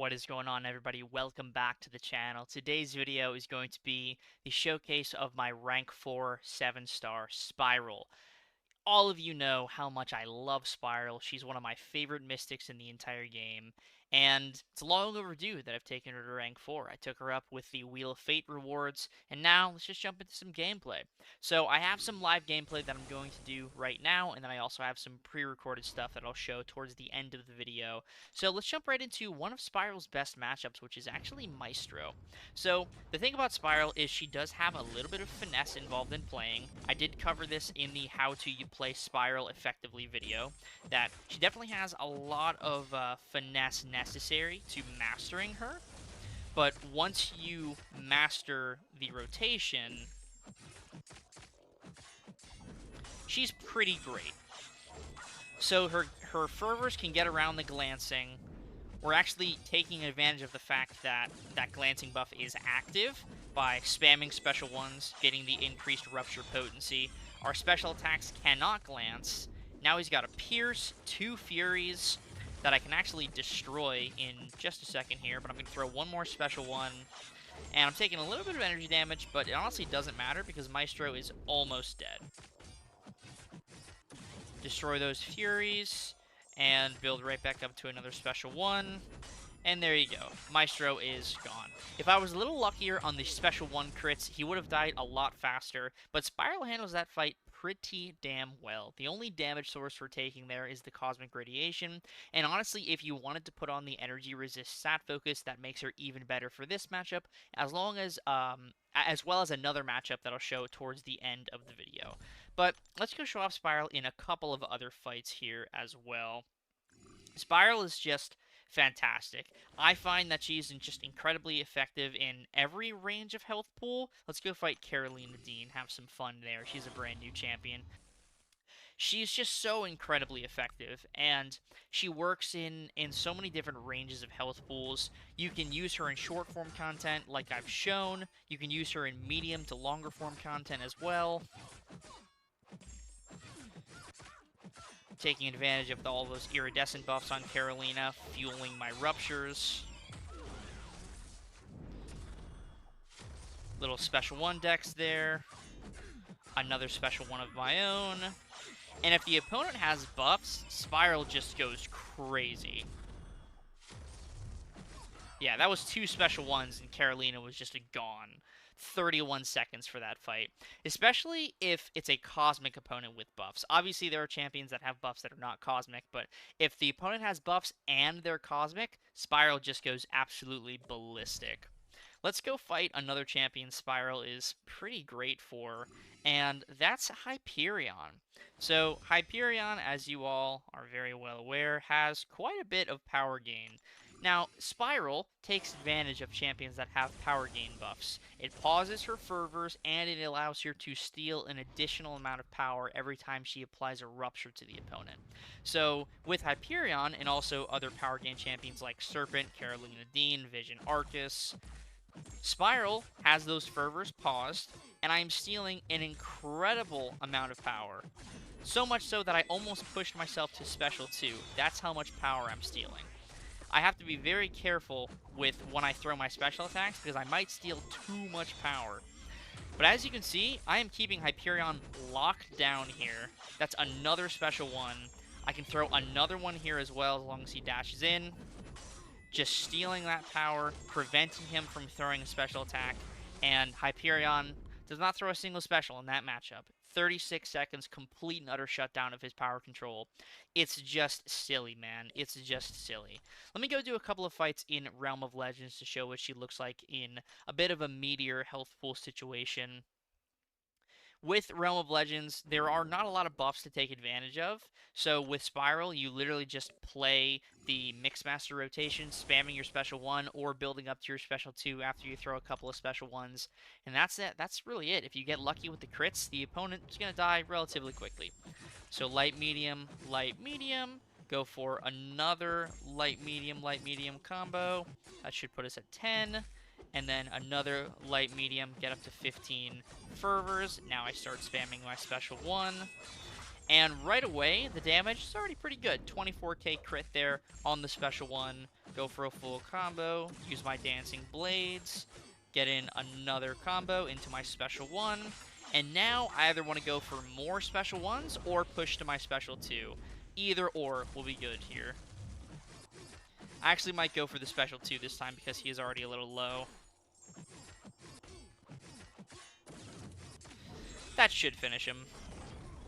What is going on, everybody? Welcome back to the channel. Today's video is going to be the showcase of my rank 4 7-star Spiral. All of you know how much I love Spiral. She's one of my favorite mystics in the entire game, and it's long overdue that I've taken her to rank 4. I took her up with the Wheel of Fate rewards, and now let's just jump into some gameplay. So I have some live gameplay that I'm going to do right now, and then I also have some pre-recorded stuff that I'll show towards the end of the video. So let's jump right into one of Spiral's best matchups, which is actually Maestro. So the thing about Spiral is she does have a little bit of finesse involved in playing. I did cover this in the How to You Play Spiral Effectively video, that she definitely has a lot of finesse necessary to mastering her, but once you master the rotation, she's pretty great. So her fervors can get around the glancing. We're actually taking advantage of the fact that that glancing buff is active by spamming special ones, getting the increased rupture potency. Our special attacks cannot glance. Now he's got a Pierce, 2 Furies that I can actually destroy in just a second here, but I'm going to throw one more special one. And I'm taking a little bit of energy damage, but it honestly doesn't matter because Maestro is almost dead. Destroy those Furies, and build right back up to another special one. And there you go. Maestro is gone. If I was a little luckier on the special 1 crits, he would have died a lot faster, but Spiral handles that fight pretty damn well. The only damage source we're taking there is the Cosmic Radiation, and honestly, if you wanted to put on the Energy Resist Stat Focus, that makes her even better for this matchup, as well as another matchup that I'll show towards the end of the video. But let's go show off Spiral in a couple of other fights here as well. Spiral is just fantastic. I find that she's just incredibly effective in every range of health pool. Let's go fight Karolina Dean, have some fun there. She's a brand new champion. She's just so incredibly effective, and she works in so many different ranges of health pools. You can use her in short form content like I've shown. You can use her in medium to longer form content as well. Taking advantage of all those iridescent buffs on Karolina, fueling my ruptures. Little special 1 dex there. Another special 1 of my own. And if the opponent has buffs, Spiral just goes crazy. Yeah, that was 2 special 1s and Karolina was just gone. 31 seconds for that fight, especially if it's a cosmic opponent with buffs. Obviously, there are champions that have buffs that are not cosmic, but if the opponent has buffs and they're cosmic, Spiral just goes absolutely ballistic. Let's go fight another champion Spiral is pretty great for, and that's Hyperion. So Hyperion, as you all are very well aware, has quite a bit of power gain. Now, Spiral takes advantage of champions that have power gain buffs. It pauses her fervors, and it allows her to steal an additional amount of power every time she applies a rupture to the opponent. So, with Hyperion, and also other power gain champions like Serpent, Karolina Dean, Vision Arcus, Spiral has those fervors paused, and I am stealing an incredible amount of power. So much so that I almost pushed myself to Special 2. That's how much power I'm stealing. I have to be very careful with when I throw my special attacks because I might steal too much power. But as you can see, I am keeping Hyperion locked down here. That's another special 1. I can throw another one here as well as long as he dashes in. Just stealing that power, preventing him from throwing a special attack, and Hyperion does not throw a single special in that matchup. 36 seconds, complete and utter shutdown of his power control. It's just silly, man. It's just silly. Let me go do a couple of fights in Realm of Legends to show what she looks like in a bit of a meteor health pool situation. With Realm of Legends, there are not a lot of buffs to take advantage of. So with Spiral, you literally just play the Mixmaster rotation, spamming your special 1 or building up to your special 2 after you throw a couple of special 1s. And that's it. That's really it. If you get lucky with the crits, the opponent is going to die relatively quickly. So light, medium, go for another light, medium combo. That should put us at 10. And then another light medium, get up to 15 fervors. Now I start spamming my special 1. And right away, the damage is already pretty good. 24k crit there on the special 1. go for a full combo, use my Dancing Blades, get in another combo into my special 1, and now I either want to go for more special 1s or push to my special 2. Either or will be good here. I actually might go for the special 2 this time because he is already a little low. That should finish him.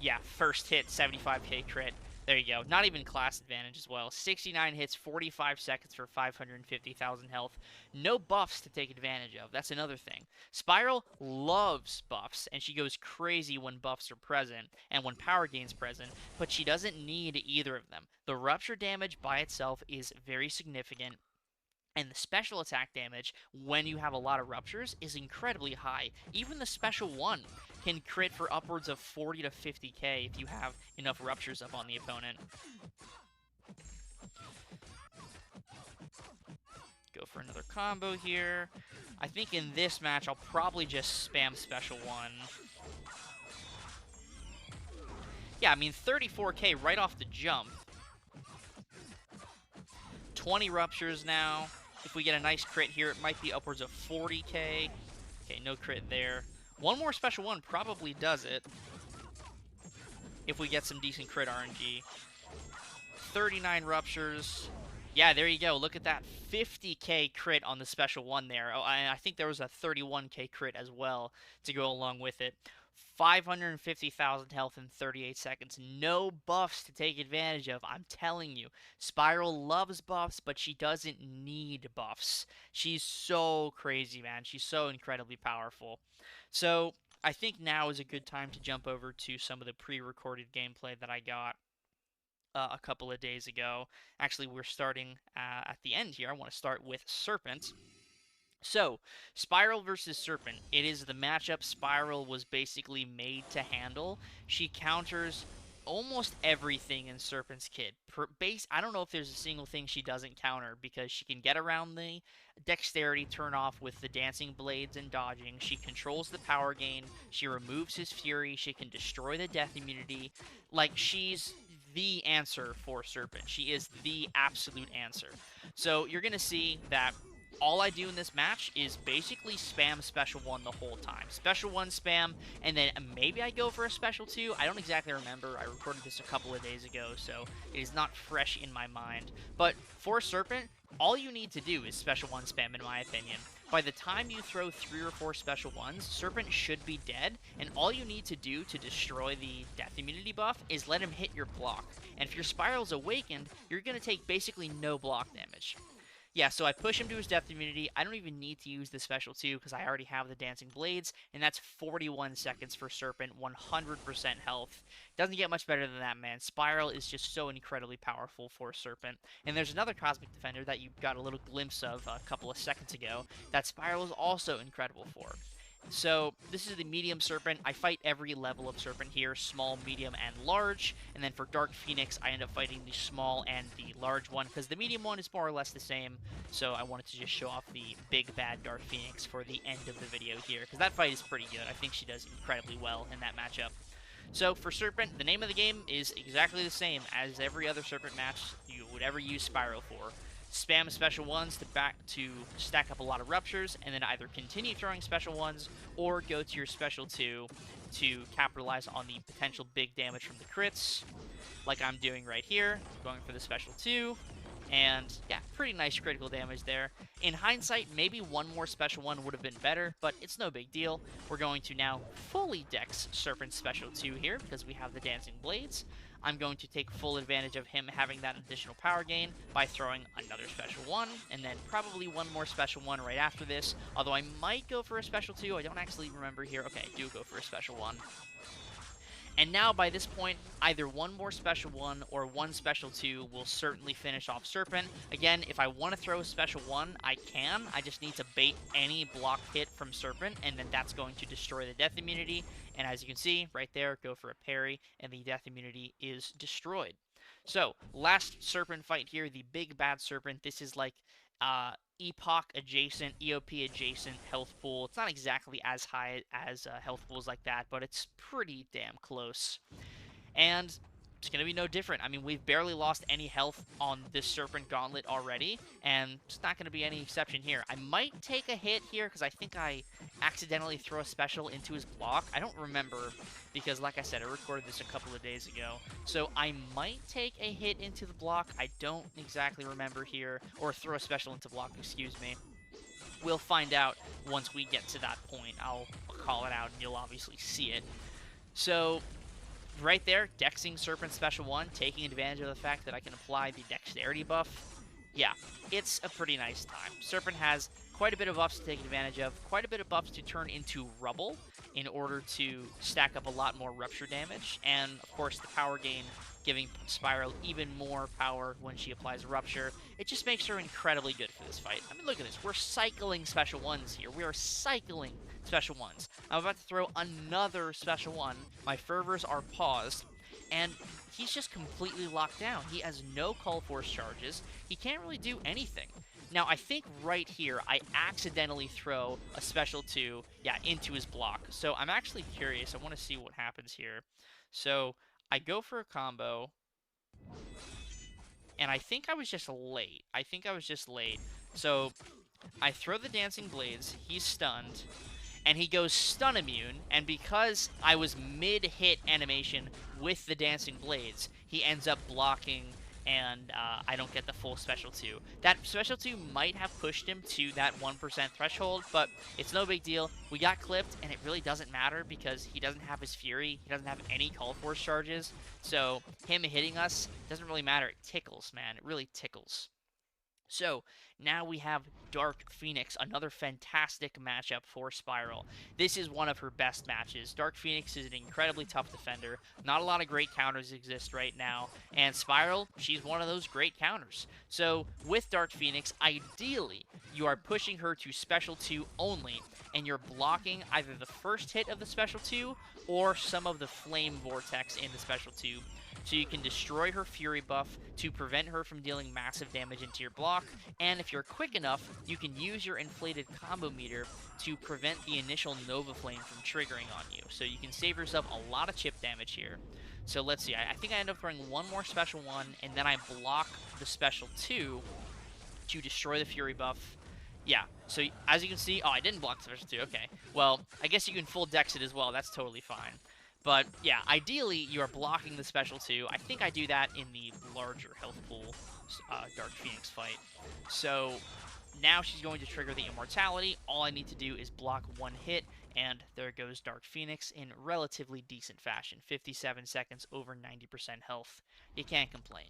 Yeah, first hit, 75k crit. There you go. Not even class advantage as well. 69 hits, 45 seconds for 550,000 health. No buffs to take advantage of. That's another thing. Spiral loves buffs, and she goes crazy when buffs are present and when power gain's present, but she doesn't need either of them. The rupture damage by itself is very significant, and the special attack damage, when you have a lot of ruptures, is incredibly high. Even the special 1 can crit for upwards of 40 to 50k if you have enough ruptures up on the opponent. Go for another combo here. I think in this match, I'll probably just spam special 1. Yeah, I mean, 34k right off the jump. 20 ruptures now. If we get a nice crit here, it might be upwards of 40k. Okay, no crit there. One more special 1 probably does it. If we get some decent crit RNG. 39 ruptures. Yeah, there you go. Look at that. 50k crit on the special 1 there. Oh, I think there was a 31k crit as well to go along with it. 550,000 health in 38 seconds. No buffs to take advantage of. I'm telling you. Spiral loves buffs, but she doesn't need buffs. She's so crazy, man. She's so incredibly powerful. So, I think now is a good time to jump over to some of the pre-recorded gameplay that I got a couple of days ago. Actually, we're starting at the end here. I want to start with Serpent. So, Spiral versus Serpent. It is the matchup Spiral was basically made to handle. She counters almost everything in Serpent's kit. I don't know if there's a single thing she doesn't counter, because she can get around the dexterity turn off with the dancing blades and dodging. She controls the power gain. She removes his fury. She can destroy the death immunity. Like, she's the answer for Serpent. She is the absolute answer. So you're going to see that all I do in this match is basically spam special 1 the whole time. Special 1 spam, and then maybe I go for a special 2. I don't exactly remember. I recorded this a couple of days ago, so it is not fresh in my mind. But for Serpent, all you need to do is special 1 spam, in my opinion. By the time you throw 3 or 4 special 1s, Serpent should be dead, and all you need to do to destroy the death immunity buff is let him hit your block. And if your Spiral's awakened, you're going to take basically no block damage. Yeah, so I push him to his death immunity. I don't even need to use the special 2 because I already have the Dancing Blades, and that's 41 seconds for Serpent, 100% health. Doesn't get much better than that, man. Spiral is just so incredibly powerful for Serpent. And there's another Cosmic Defender that you got a little glimpse of a couple of seconds ago that Spiral is also incredible for. So, this is the medium Serpent. I fight every level of Serpent here, small, medium, and large. And then for Dark Phoenix, I end up fighting the small and the large one, because the medium one is more or less the same. So I wanted to just show off the big bad Dark Phoenix for the end of the video here, because that fight is pretty good. I think she does incredibly well in that matchup. So for Serpent, the name of the game is exactly the same as every other Serpent match you would ever use Spiral for. Spam special 1s to stack up a lot of ruptures, and then either continue throwing special 1s or go to your special 2 to capitalize on the potential big damage from the crits, like I'm doing right here, going for the special 2. And yeah, pretty nice critical damage there. In hindsight, maybe one more special 1 would have been better, but it's no big deal. We're going to now fully dex Serpent special 2 here because we have the Dancing Blades. I'm going to take full advantage of him having that additional power gain by throwing another special 1, and then probably one more special 1 right after this, although I might go for a special 2. I don't actually remember here. Okay, I do go for a special 1. And now, by this point, either one more special 1 or one special 2 will certainly finish off Serpent. Again, if I want to throw a special 1, I can. I just need to bait any block hit from Serpent, and then that's going to destroy the death immunity. And as you can see, right there, go for a parry, and the death immunity is destroyed. So, last Serpent fight here, the big bad Serpent. This is like Epoch adjacent, EOP adjacent health pool. It's not exactly as high as health pools like that, but it's pretty damn close. And it's going to be no different. I mean, we've barely lost any health on this Serpent Gauntlet already, and it's not going to be any exception here. I might take a hit here because I think I accidentally throw a special into his block. I don't remember because, like I said, I recorded this a couple of days ago. So I might take a hit into the block. I don't exactly remember here, or throw a special into block, excuse me. We'll find out once we get to that point. I'll call it out, and you'll obviously see it. So right there, Dexing Serpent Special 1, taking advantage of the fact that I can apply the Dexterity buff. Yeah, it's a pretty nice time. Serpent has quite a bit of buffs to take advantage of, quite a bit of buffs to turn into rubble in order to stack up a lot more rupture damage, and of course the power gain giving Spiral even more power when she applies rupture. It just makes her incredibly good for this fight. I mean, look at this. We're cycling special ones here. We are cycling special ones. I'm about to throw another special one. My fervors are paused, and he's just completely locked down. He has no call force charges. He can't really do anything. Now, I think right here, I accidentally throw a special 2, into his block. So I'm actually curious. I want to see what happens here. So I go for a combo, and I think I was just late. So I throw the Dancing Blades. He's stunned, and he goes stun immune, and because I was mid-hit animation with the Dancing Blades, he ends up blocking, and I don't get the full special 2. That special 2 might have pushed him to that 1% threshold, but it's no big deal. We got clipped, and it really doesn't matter because he doesn't have his Fury. He doesn't have any Call Force charges, so him hitting us doesn't really matter. It tickles, man. It really tickles. So, now we have Dark Phoenix, another fantastic matchup for Spiral. This is one of her best matches. Dark Phoenix is an incredibly tough defender. Not a lot of great counters exist right now, and Spiral, she's one of those great counters. So, with Dark Phoenix, ideally, you are pushing her to Special 2 only, and you're blocking either the first hit of the Special 2 or some of the Flame Vortex in the Special 2. So you can destroy her Fury buff to prevent her from dealing massive damage into your block, and if you're quick enough, you can use your inflated combo meter to prevent the initial Nova Flame from triggering on you. So you can save yourself a lot of chip damage here. So let's see, I think I end up throwing one more special 1, and then I block the special 2 to destroy the Fury buff. Yeah, so as you can see, I didn't block the special 2, okay. Well, I guess you can full dex it as well, that's totally fine. But, yeah, ideally, you are blocking the special 2. I think I do that in the larger health pool Dark Phoenix fight. So, now she's going to trigger the Immortality. All I need to do is block one hit, and there goes Dark Phoenix in relatively decent fashion. 57 seconds, over 90% health. You can't complain.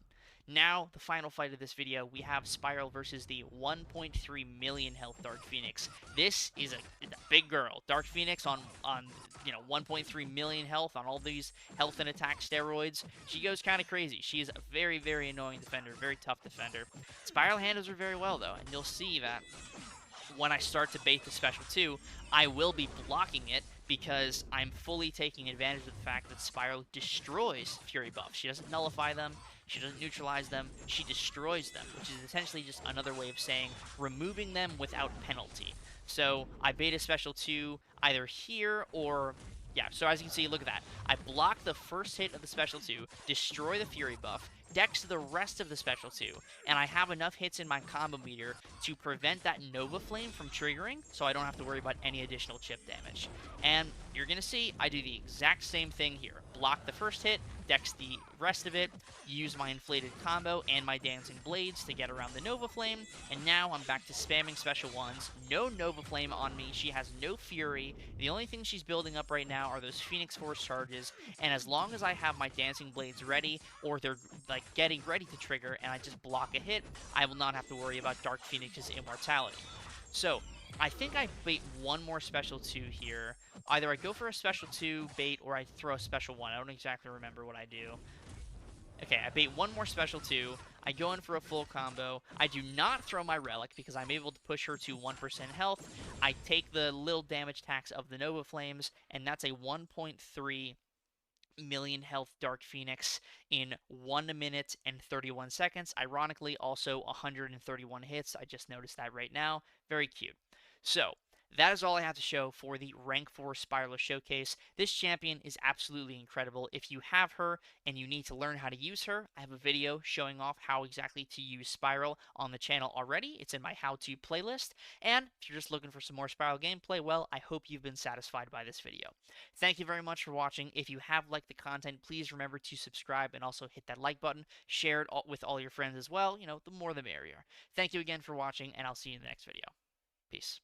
Now, the final fight of this video, we have Spiral versus the 1.3 million health Dark Phoenix. This is a big girl. Dark Phoenix on 1.3 million health on all these health and attack steroids. She goes kind of crazy. She is a very, very annoying defender, very tough defender. Spiral handles her very well, though, and you'll see that when I start to bait the special 2, I will be blocking it because I'm fully taking advantage of the fact that Spiral destroys Fury buffs. She doesn't nullify them, she doesn't neutralize them, she destroys them, which is essentially just another way of saying removing them without penalty. So I bait a special 2 either here or... yeah, so as you can see, look at that. I block the first hit of the special 2, destroy the Fury buff, dex the rest of the special 2, and I have enough hits in my combo meter to prevent that Nova Flame from triggering, so I don't have to worry about any additional chip damage. And you're going to see I do the exact same thing here. Block the first hit, dex the rest of it, use my inflated combo and my Dancing Blades to get around the Nova Flame, and now I'm back to spamming special 1s. No Nova Flame on me, she has no Fury. The only thing she's building up right now are those Phoenix Force charges, and as long as I have my Dancing Blades ready, or they're like getting ready to trigger, and I just block a hit, I will not have to worry about Dark Phoenix's immortality. So, I think I bait one more special 2 here. Either I go for a special 2 bait, or I throw a special 1. I don't exactly remember what I do. Okay, I bait one more special 2. I go in for a full combo. I do not throw my Relic because I'm able to push her to 1% health. I take the little damage tax of the Nova Flames, and that's a 1.3 million health Dark Phoenix in 1 minute and 31 seconds. Ironically, also 131 hits. I just noticed that right now. Very cute. So, That is all I have to show for the Rank 4 Spiraler Showcase. This champion is absolutely incredible. If you have her and you need to learn how to use her, I have a video showing off how exactly to use Spiral on the channel already. It's in my how-to playlist. And if you're just looking for some more Spiral gameplay, well, I hope you've been satisfied by this video. Thank you very much for watching. If you have liked the content, please remember to subscribe and also hit that like button. Share it with all your friends as well. The more the merrier. Thank you again for watching, and I'll see you in the next video. Peace.